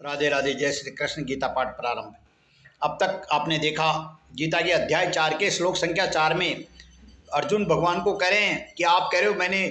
राधे राधे। जय श्री कृष्ण। गीता पाठ प्रारंभ। अब तक आपने देखा गीता के अध्याय 4 के श्लोक संख्या 4 में अर्जुन भगवान को कह रहे हैं कि आप कह रहे हो मैंने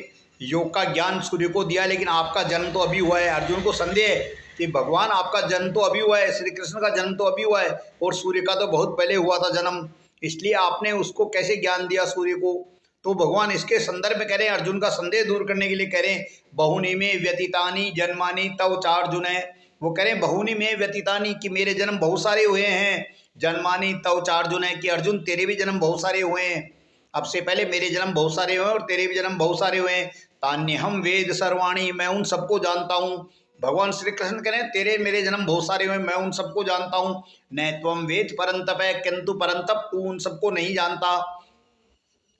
योग का ज्ञान सूर्य को दिया, लेकिन आपका जन्म तो अभी हुआ है। अर्जुन को संदेह है कि भगवान आपका जन्म तो अभी हुआ है, श्री कृष्ण का जन्म तो अभी हुआ है और सूर्य का तो बहुत पहले हुआ था जन्म, इसलिए आपने उसको कैसे ज्ञान दिया सूर्य को। तो भगवान इसके संदर्भ में कह रहे हैं, अर्जुन का संदेह दूर करने के लिए कह रहे हैं, बहुनी में व्यतीतानी जन्मानी तव चार्जुन है। वो कह रहे हैं बहुनी में व्यतीतानी कि मेरे जन्म बहुत सारे हुए हैं, जन्मानी तव चार्जुन है कि अर्जुन तेरे भी जन्म बहुत सारे हुए हैं, अब से पहले मेरे जन्म बहुत सारे हुए और तेरे भी जन्म बहुत सारे हुए हैं। तान्यहम वेद सर्वाणी, मैं उन सबको जानता हूँ। भगवान श्री कृष्ण कह रहे हैं तेरे मेरे जन्म बहुत सारे हुए, मैं उन सबको जानता हूँ। न त्वम वेद परंतप है, किंतु परंतप तू उन सबको नहीं जानता।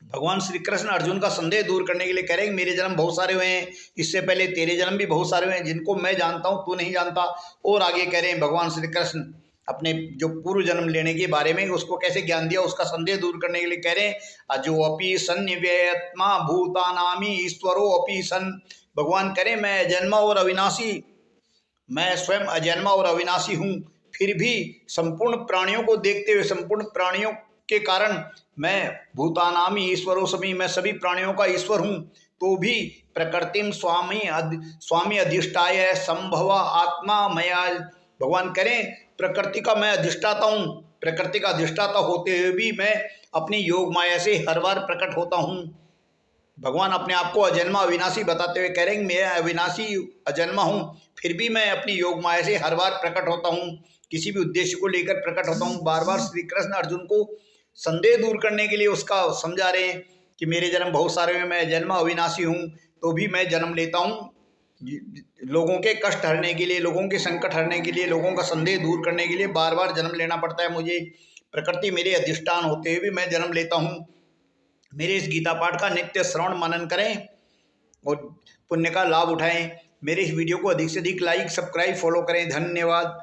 भगवान श्री कृष्ण अर्जुन का संदेह दूर करने के लिए कह रहे हैं मेरे जन्म बहुत सारे हुए हैं, इससे पहले तेरे जन्म भी बहुत सारे हुए हैं, जिनको मैं जानता हूँ तू नहीं जानता। और आगे कह रहे हैं भगवान श्री कृष्ण अपने जो पूर्व जन्म लेने के बारे में उसको कैसे ज्ञान दिया, उसका संदेह दूर करने के लिए कह रहे हैं अजो अपी सन्निव्यत्मा भूतानामी ईश्वरो अपी सन। भगवान करें मैं अजन्मा और अविनाशी, मैं स्वयं अजन्मा और अविनाशी हूँ, फिर भी संपूर्ण प्राणियों को देखते हुए, संपूर्ण प्राणियों के कारण मैं भूतानामी ईश्वरों सभी, मैं सभी प्राणियों का ईश्वर हूँ। तो भी प्रकृतिम स्वामी अधिष्ठाय संभव आत्मा मया। भगवान करें प्रकृति का मैं अधिष्ठाता हूँ, प्रकृति का अधिष्ठाता होते हुए भी मैं अपनी योग माया से हर बार प्रकट होता हूँ। भगवान अपने आप को अजन्मा अविनाशी बताते हुए कह रहे हैं मैं अविनाशी अजन्मा हूँ, फिर भी मैं अपनी योग माया से हर बार प्रकट होता हूँ, किसी भी उद्देश्य को लेकर प्रकट होता हूँ। बार बार श्री कृष्ण अर्जुन को संदेह दूर करने के लिए उसका समझा रहे हैं कि मेरे जन्म बहुत सारे हैं, मैं अजन्मा अविनाशी हूँ, तो भी मैं जन्म लेता हूँ लोगों के कष्ट हरने के लिए, लोगों के संकट हरने के लिए, लोगों का संदेह दूर करने के लिए बार बार जन्म लेना पड़ता है मुझे। प्रकृति मेरे अधिष्ठान होते हुए भी मैं जन्म लेता हूँ। मेरे इस गीता पाठ का नित्य श्रवण मनन करें और पुण्य का लाभ उठाएं। मेरे इस वीडियो को अधिक से अधिक लाइक सब्सक्राइब फॉलो करें। धन्यवाद।